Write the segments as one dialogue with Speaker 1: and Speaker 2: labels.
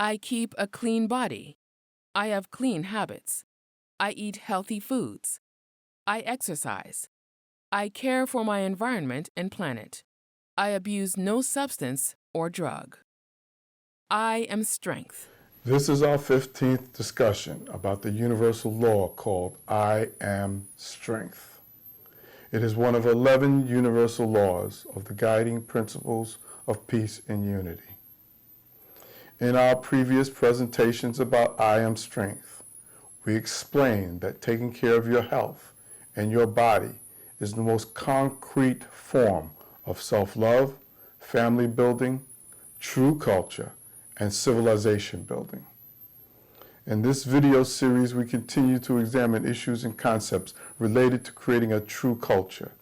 Speaker 1: I keep a clean body. I have clean habits. I eat healthy foods. I exercise. I care for my environment and planet. I abuse no substance or drug. I am strength.
Speaker 2: This is our 15th discussion about the universal law called I am strength. It is one of 11 universal laws of the guiding principles of peace and unity. In our previous presentations about I am strength, we explained that taking care of your health and your body is the most concrete form of self-love, family building, true culture, and civilization building. In this video series, we continue to examine issues and concepts related to creating a true culture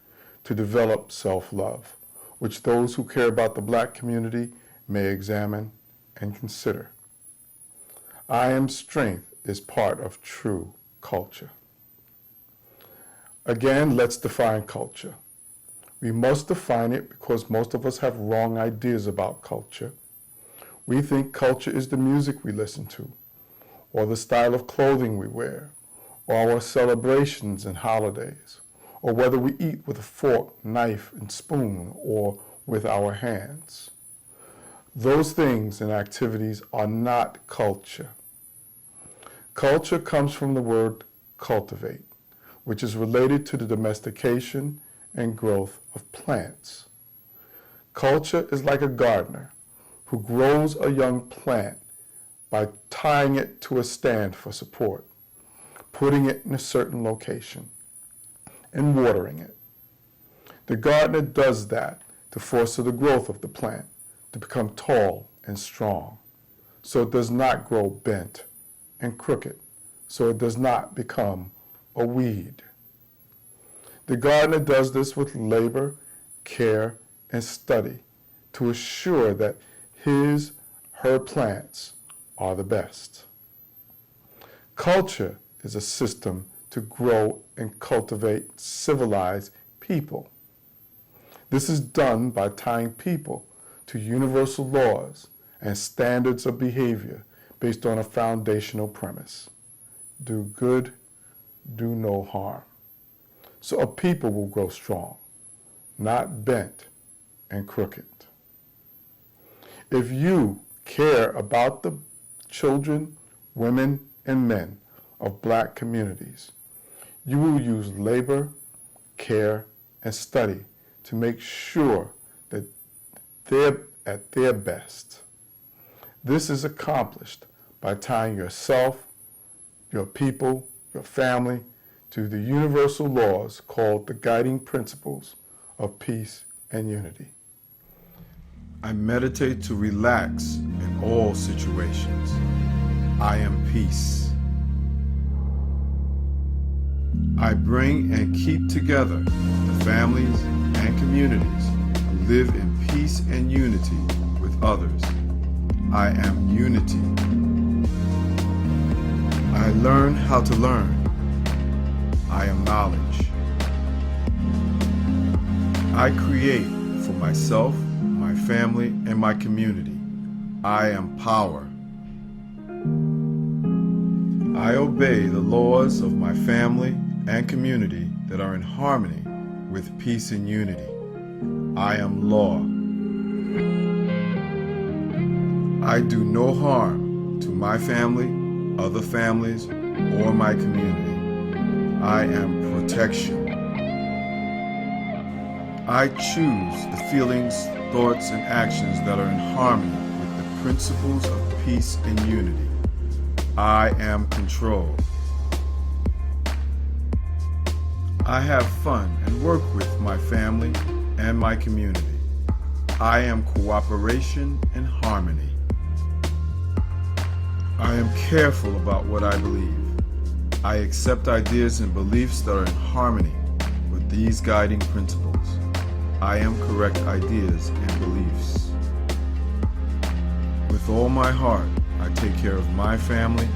Speaker 2: to develop self-love, which those who care about the Black community may examine and consider. I am strength is part of true culture. Again, let's define culture. We must define it because most of us have wrong ideas about culture. We think culture is the music we listen to, or the style of clothing we wear, or our celebrations and holidays, or whether we eat with a fork, knife, and spoon, or with our hands. Those things and activities are not culture. Culture comes from the word cultivate, which is related to the domestication and growth of plants. Culture is like a gardener who grows a young plant by tying it to a stand for support, putting it in a certain location, and watering it. The gardener does that to foster the growth of the plant to become tall and strong, so it does not grow bent and crooked, so it does not become a weed. The gardener does this with labor, care, and study to assure that her plants are the best. Culture is a system to grow and cultivate civilized people. This is done by tying people to universal laws and standards of behavior based on a foundational premise. Do good, do no harm. So a people will grow strong, not bent and crooked. If you care about the children, women, and men of Black communities, you will use labor, care, and study to make sure that they're at their best. This is accomplished by tying yourself, your people, your family, to the universal laws called the guiding principles of peace and unity. I meditate to relax in all situations. I am peace. I bring and keep together the families and communities who live in peace and unity with others. I am unity. I learn how to learn. I am knowledge. I create for myself, my family, and my community. I am power. I obey the laws of my family and community that are in harmony with peace and unity. I am law. I do no harm to my family, other families, or my community. I am protection. I choose the feelings, thoughts, and actions that are in harmony with the principles of peace and unity. I am control. I have fun and work with my family and my community. I am cooperation and harmony. I am careful about what I believe. I accept ideas and beliefs that are in harmony with these guiding principles. I am correct ideas and beliefs. With all my heart, I take care of my family,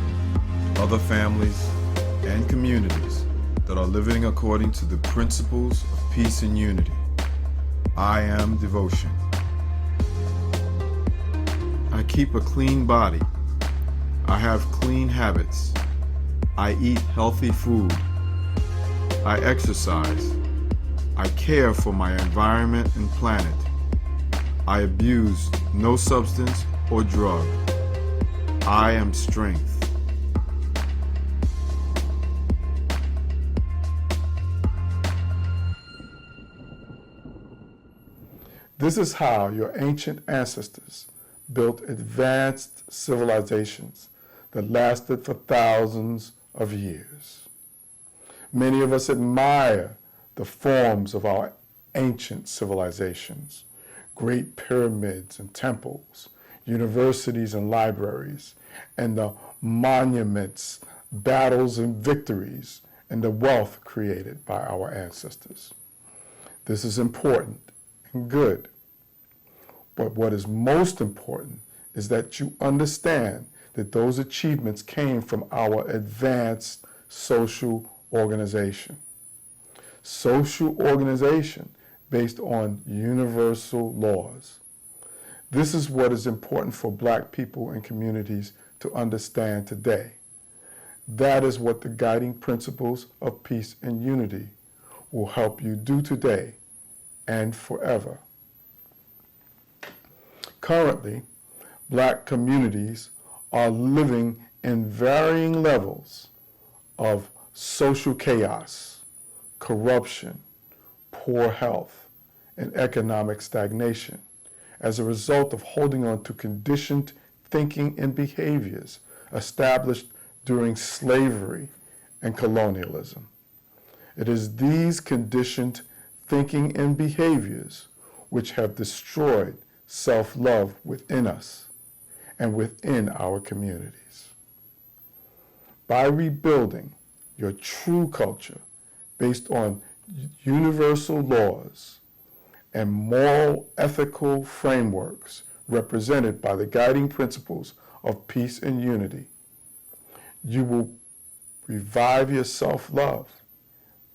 Speaker 2: other families, and communities that are living according to the principles of peace and unity. I am devotion. I keep a clean body.
Speaker 3: I have clean habits. I eat healthy food. I exercise. I care for my environment and planet. I abuse no substance or drug. I am strength.
Speaker 2: This is how your ancient ancestors built advanced civilizations that lasted for thousands of years. Many of us admire the forms of our ancient civilizations, great pyramids and temples, universities and libraries, and the monuments, battles and victories, and the wealth created by our ancestors. This is important and good. But what is most important is that you understand that those achievements came from our advanced social organization. Social organization based on universal laws. This is what is important for Black people and communities to understand today. That is what the guiding principles of peace and unity will help you do today and forever. Currently, Black communities are living in varying levels of social chaos, corruption, poor health, and economic stagnation as a result of holding on to conditioned thinking and behaviors established during slavery and colonialism. It is these conditioned thinking and behaviors which have destroyed self-love within us and within our communities. By rebuilding your true culture based on universal laws and moral ethical frameworks represented by the guiding principles of peace and unity, you will revive your self-love,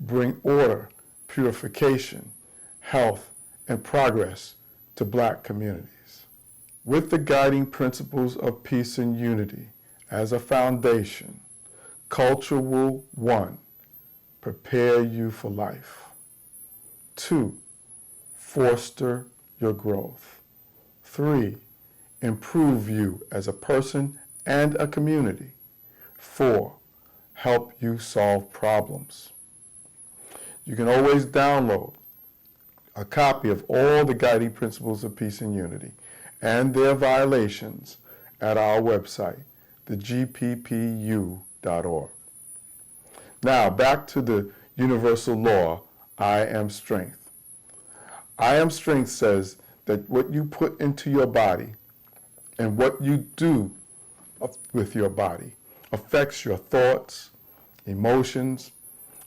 Speaker 2: bring order, purification, health, and progress to Black communities. With the guiding principles of peace and unity as a foundation, culture will, 1, prepare you for life. 2, foster your growth. 3, improve you as a person and a community. 4, help you solve problems. You can always download a copy of all the guiding principles of peace and unity and their violations at our website, thegppu.org. Now, back to the universal law, I am strength. I am strength says that what you put into your body and what you do with your body affects your thoughts, emotions,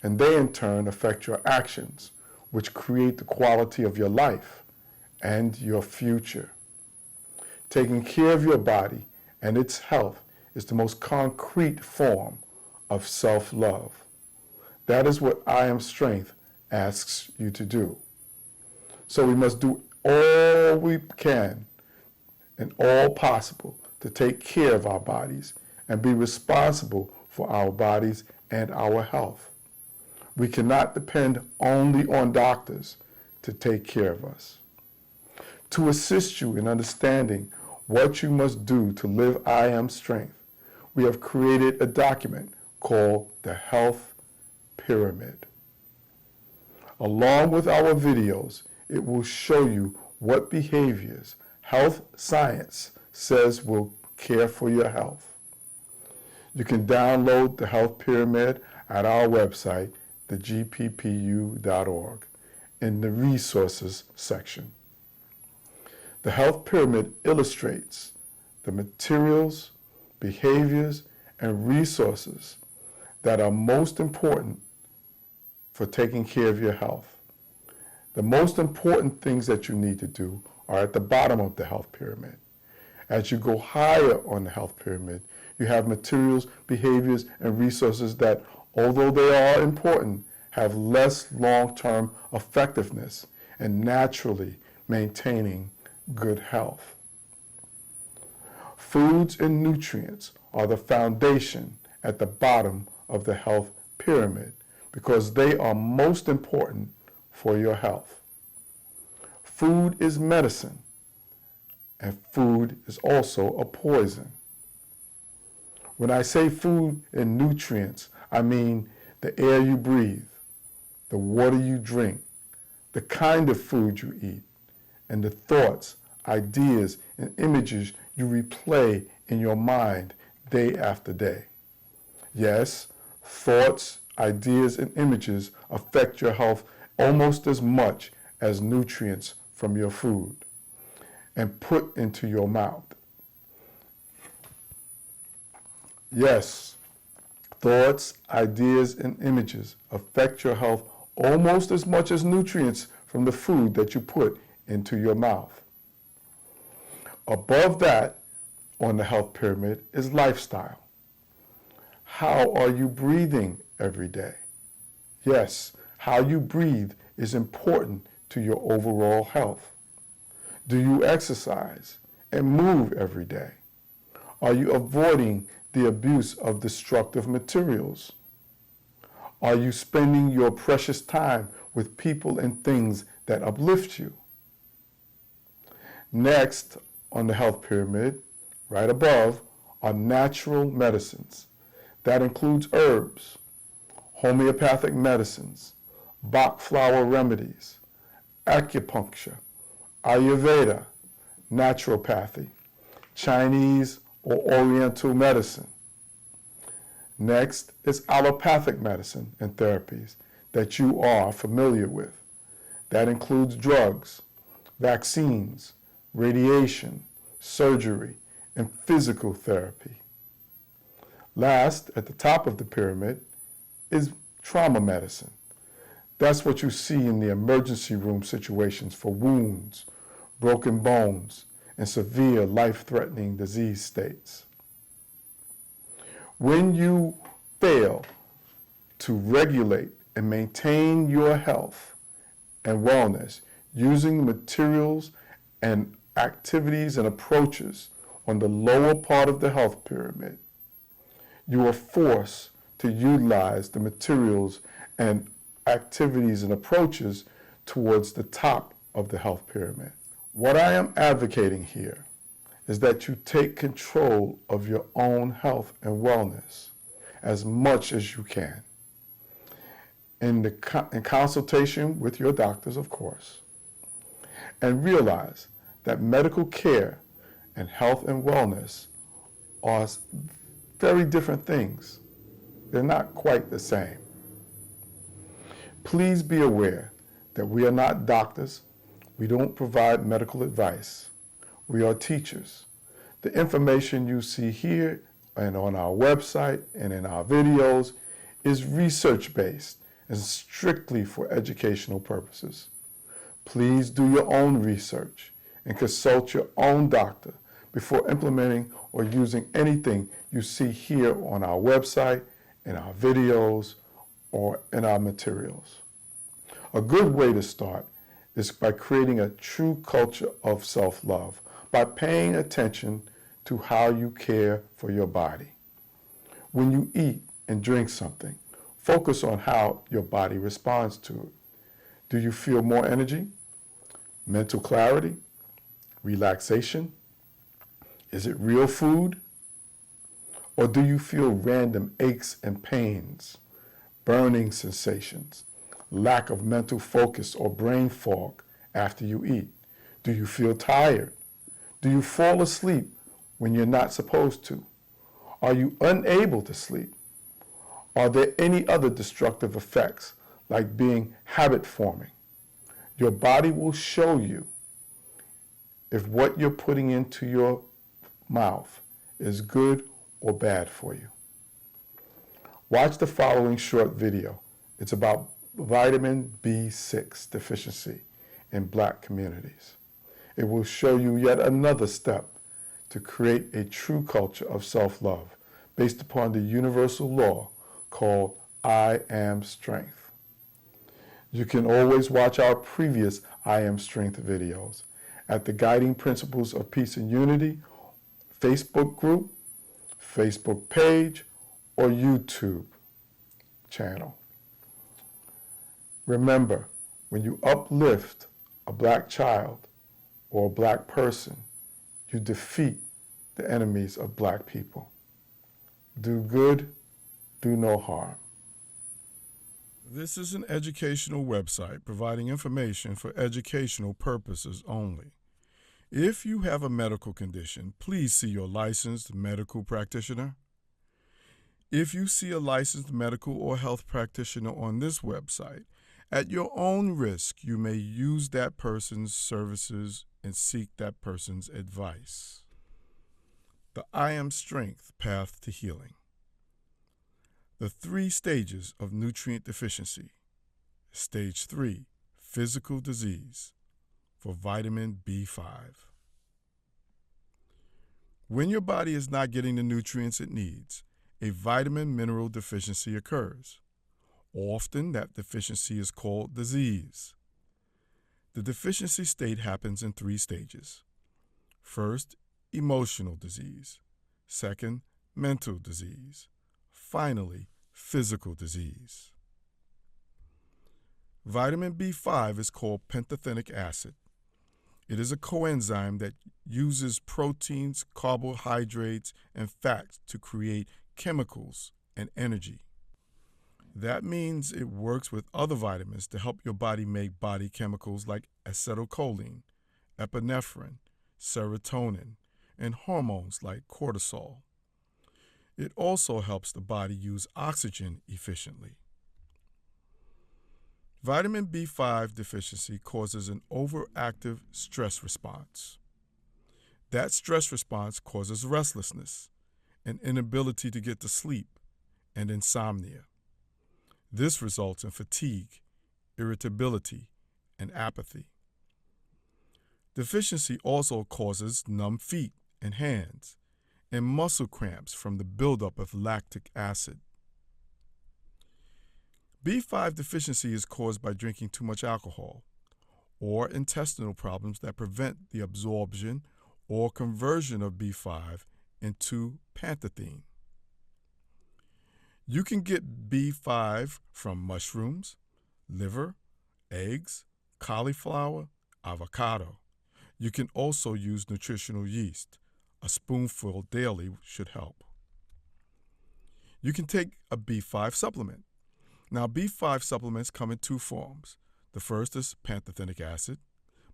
Speaker 2: and they in turn affect your actions, which create the quality of your life and your future. Taking care of your body and its health is the most concrete form of self-love. That is what I Am Strength asks you to do. So we must do all we can and all possible to take care of our bodies and be responsible for our bodies and our health. We cannot depend only on doctors to take care of us. To assist you in understanding what you must do to live I Am Strength, we have created a document called the Health Pyramid. Along with our videos, it will show you what behaviors health science says will care for your health. You can download the Health Pyramid at our website, thegppu.org, in the Resources section. The Health Pyramid illustrates the materials, behaviors, and resources that are most important for taking care of your health. The most important things that you need to do are at the bottom of the Health Pyramid. As you go higher on the Health Pyramid, you have materials, behaviors, and resources that, although they are important, have less long-term effectiveness in naturally maintaining good health. Foods and nutrients are the foundation at the bottom of the health pyramid because they are most important for your health. Food is medicine, and food is also a poison. When I say food and nutrients, I mean the air you breathe, the water you drink, the kind of food you eat, and the thoughts, ideas, and images you replay in your mind day after day. Yes, thoughts, ideas, and images affect your health almost as much as nutrients from your food and put into your mouth. Yes, thoughts, ideas, and images affect your health almost as much as nutrients from the food that you put into your mouth. Above that, on the health pyramid, is lifestyle. How are you breathing every day? Yes, how you breathe is important to your overall health. Do you exercise and move every day? Are you avoiding the abuse of destructive materials? Are you spending your precious time with people and things that uplift you? Next, on the health pyramid, right above, are natural medicines. That includes herbs, homeopathic medicines, Bach flower remedies, acupuncture, Ayurveda, naturopathy, Chinese or Oriental medicine. Next is allopathic medicine and therapies that you are familiar with. That includes drugs, vaccines, radiation, surgery, and physical therapy. Last, at the top of the pyramid, is trauma medicine. That's what you see in the emergency room situations for wounds, broken bones, and severe life-threatening disease states. When you fail to regulate and maintain your health and wellness using materials and activities and approaches on the lower part of the health pyramid, you are forced to utilize the materials and activities and approaches towards the top of the health pyramid. What I am advocating here is that you take control of your own health and wellness as much as you can. In consultation with your doctors, of course, and realize that medical care and health and wellness are very different things. They're not quite the same. Please be aware that we are not doctors. We don't provide medical advice. We are teachers. The information you see here and on our website and in our videos is research-based and strictly for educational purposes. Please do your own research and consult your own doctor before implementing or using anything you see here on our website, in our videos, or in our materials. A good way to start is by creating a true culture of self-love, by paying attention to how you care for your body. When you eat and drink something, focus on how your body responds to it. Do you feel more energy, mental clarity, relaxation? Is it real food? Or do you feel random aches and pains, burning sensations, lack of mental focus or brain fog after you eat? Do you feel tired? Do you fall asleep when you're not supposed to? Are you unable to sleep? Are there any other destructive effects like being habit forming? Your body will show you if what you're putting into your mouth is good or bad for you. Watch the following short video. It's about vitamin B6 deficiency in Black communities. It will show you yet another step to create a true culture of self-love based upon the universal law called I Am Strength. You can always watch our previous I Am Strength videos at the Guiding Principles of Peace and Unity Facebook group, Facebook page, or YouTube channel. Remember, when you uplift a black child or a black person, you defeat the enemies of black people. Do good, do no harm.
Speaker 3: This is an educational website providing information for educational purposes only. If you have a medical condition, please see your licensed medical practitioner. If you see a licensed medical or health practitioner on this website, at your own risk, you may use that person's services and seek that person's advice. The I Am Strength Path to Healing. The 3 stages of nutrient deficiency. Stage 3, physical disease, for vitamin B5. When your body is not getting the nutrients it needs, a vitamin mineral deficiency occurs. Often that deficiency is called disease. The deficiency state happens in 3 stages. First, emotional disease. Second, mental disease. Finally, physical disease. Vitamin B5 is called pantothenic acid. It is a coenzyme that uses proteins, carbohydrates, and fats to create chemicals and energy. That means it works with other vitamins to help your body make body chemicals like acetylcholine, epinephrine, serotonin, and hormones like cortisol. It also helps the body use oxygen efficiently. Vitamin B5 deficiency causes an overactive stress response. That stress response causes restlessness, an inability to get to sleep, and insomnia. This results in fatigue, irritability, and apathy. Deficiency also causes numb feet and hands, and muscle cramps from the buildup of lactic acid. B5 deficiency is caused by drinking too much alcohol or intestinal problems that prevent the absorption or conversion of B5 into pantethine. You can get B5 from mushrooms, liver, eggs, cauliflower, avocado. You can also use nutritional yeast. A spoonful daily should help. You can take a B5 supplement. Now, B5 supplements come in 2 forms. The first is pantothenic acid,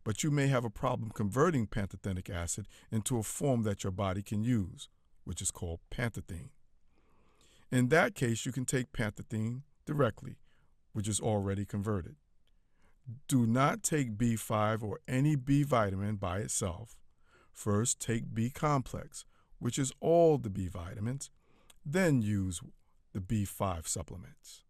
Speaker 3: but you may have a problem converting pantothenic acid into a form that your body can use, which is called pantethine. In that case, you can take pantethine directly, which is already converted. Do not take B5 or any B vitamin by itself. First, take B complex, which is all the B vitamins, then use the B5 supplements.